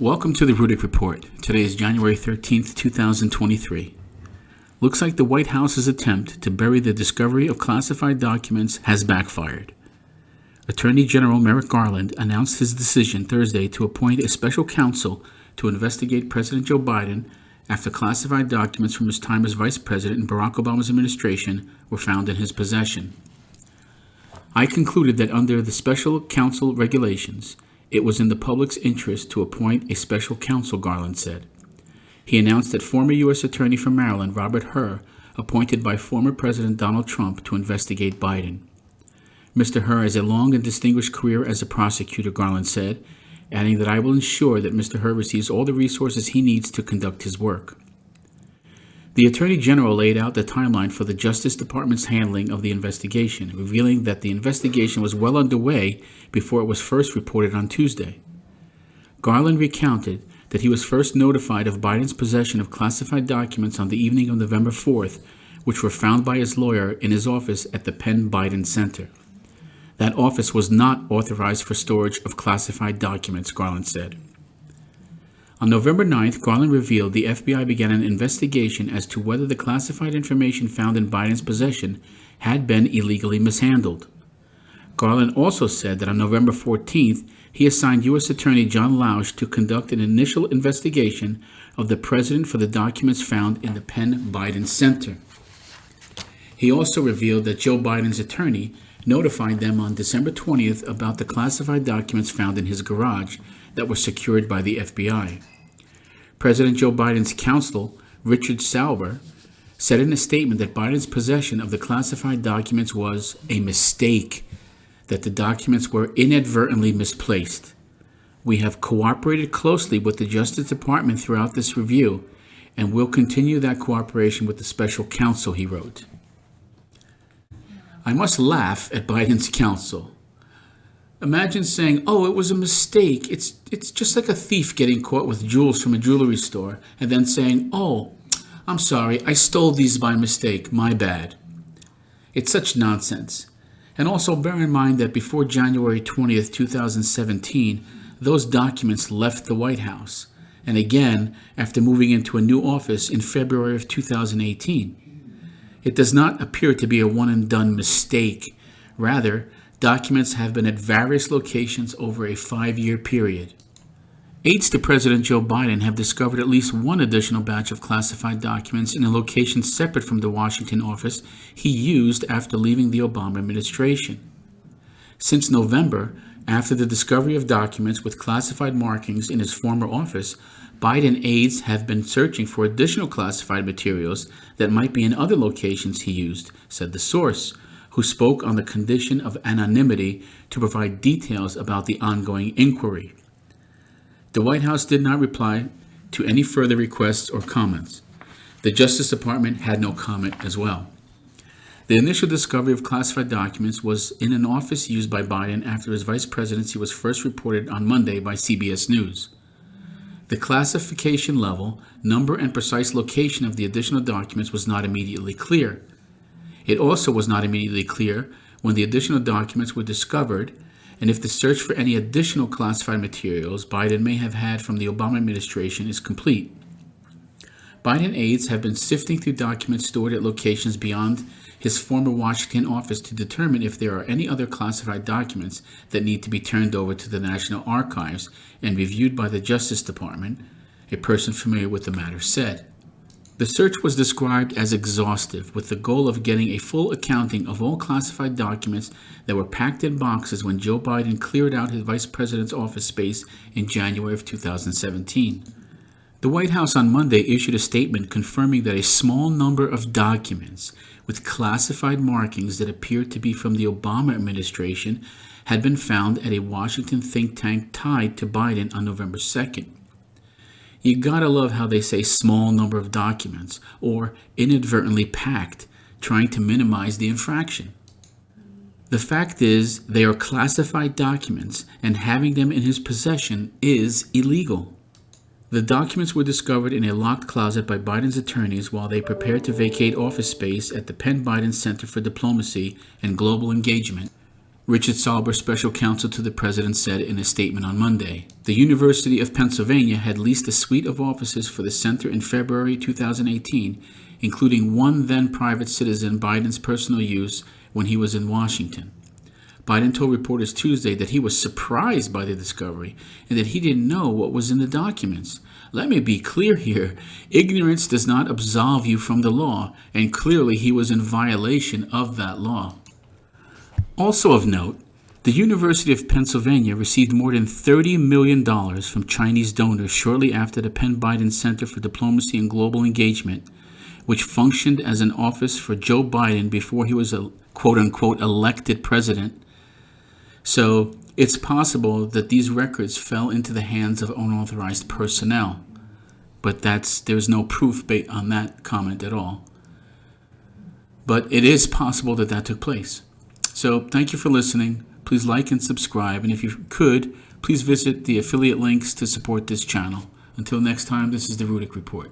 Welcome to the Rudick Report. Today is January 13th, 2023. Looks like the White House's attempt to bury the discovery of classified documents has backfired. Attorney General Merrick Garland announced his decision Thursday to appoint a special counsel to investigate President Joe Biden after classified documents from his time as Vice President in Barack Obama's administration were found in his possession. I concluded that under the special counsel regulations, it was in the public's interest to appoint a special counsel, Garland said. He announced that former U.S. Attorney for Maryland, Robert Hur, appointed by former President Donald Trump to investigate Biden. Mr. Hur has a long and distinguished career as a prosecutor, Garland said, adding that I will ensure that Mr. Hur receives all the resources he needs to conduct his work. The Attorney General laid out the timeline for the Justice Department's handling of the investigation, revealing that the investigation was well underway before it was first reported on Tuesday. Garland recounted that he was first notified of Biden's possession of classified documents on the evening of November 4th, which were found by his lawyer in his office at the Penn Biden Center. That office was not authorized for storage of classified documents, Garland said. On November 9th, Garland revealed the FBI began an investigation as to whether the classified information found in Biden's possession had been illegally mishandled. Garland also said that on November 14th, he assigned U.S. Attorney John Lausch to conduct an initial investigation of the president for the documents found in the Penn Biden Center. He also revealed that Joe Biden's attorney notified them on December 20th about the classified documents found in his garage that were secured by the FBI. President Joe Biden's counsel, Richard Sauber, said in a statement that Biden's possession of the classified documents was a mistake, that the documents were inadvertently misplaced. We have cooperated closely with the Justice Department throughout this review, and will continue that cooperation with the special counsel, he wrote. I must laugh at Biden's counsel. Imagine saying, oh, it was a mistake. It's just like a thief getting caught with jewels from a jewelry store and then saying, oh, I'm sorry, I stole these by mistake, my bad. It's such nonsense. And also bear in mind that before January 20th, 2017, those documents left the White House. And again, after moving into a new office in February of 2018. It does not appear to be a one-and-done mistake. Rather, documents have been at various locations over a 5-year period. Aides to President Joe Biden have discovered at least one additional batch of classified documents in a location separate from the Washington office he used after leaving the Obama administration. Since November, after the discovery of documents with classified markings in his former office, Biden aides have been searching for additional classified materials that might be in other locations he used, said the source, who spoke on the condition of anonymity to provide details about the ongoing inquiry. The White House did not reply to any further requests or comments. The Justice Department had no comment as well. The initial discovery of classified documents was in an office used by Biden after his vice presidency was first reported on Monday by CBS News. The classification level, number, and precise location of the additional documents was not immediately clear. It also was not immediately clear when the additional documents were discovered and if the search for any additional classified materials Biden may have had from the Obama administration is complete. Biden aides have been sifting through documents stored at locations beyond his former Washington office to determine if there are any other classified documents that need to be turned over to the National Archives and reviewed by the Justice Department, a person familiar with the matter said. The search was described as exhaustive, with the goal of getting a full accounting of all classified documents that were packed in boxes when Joe Biden cleared out his vice president's office space in January of 2017. The White House on Monday issued a statement confirming that a small number of documents with classified markings that appeared to be from the Obama administration had been found at a Washington think tank tied to Biden on November 2nd. You gotta love how they say small number of documents or inadvertently packed, trying to minimize the infraction. The fact is, they are classified documents, and having them in his possession is illegal. The documents were discovered in a locked closet by Biden's attorneys while they prepared to vacate office space at the Penn Biden Center for Diplomacy and Global Engagement Richard Sauber, special counsel to the president, said in a statement on Monday. The University of Pennsylvania had leased a suite of offices for the center in February 2018, including one then private citizen, Biden's personal use when he was in Washington. Biden told reporters Tuesday that he was surprised by the discovery and that he didn't know what was in the documents. Let me be clear here. Ignorance does not absolve you from the law, and clearly he was in violation of that law. Also of note, the University of Pennsylvania received more than $30 million from Chinese donors shortly after the Penn Biden Center for Diplomacy and Global Engagement, which functioned as an office for Joe Biden before he was a quote-unquote elected president. So it's possible that these records fell into the hands of unauthorized personnel, but there's no proof on that comment at all. But it is possible that took place. So thank you for listening. Please like and subscribe, and if you could, please visit the affiliate links to support this channel. Until next time, this is the Rudick Report.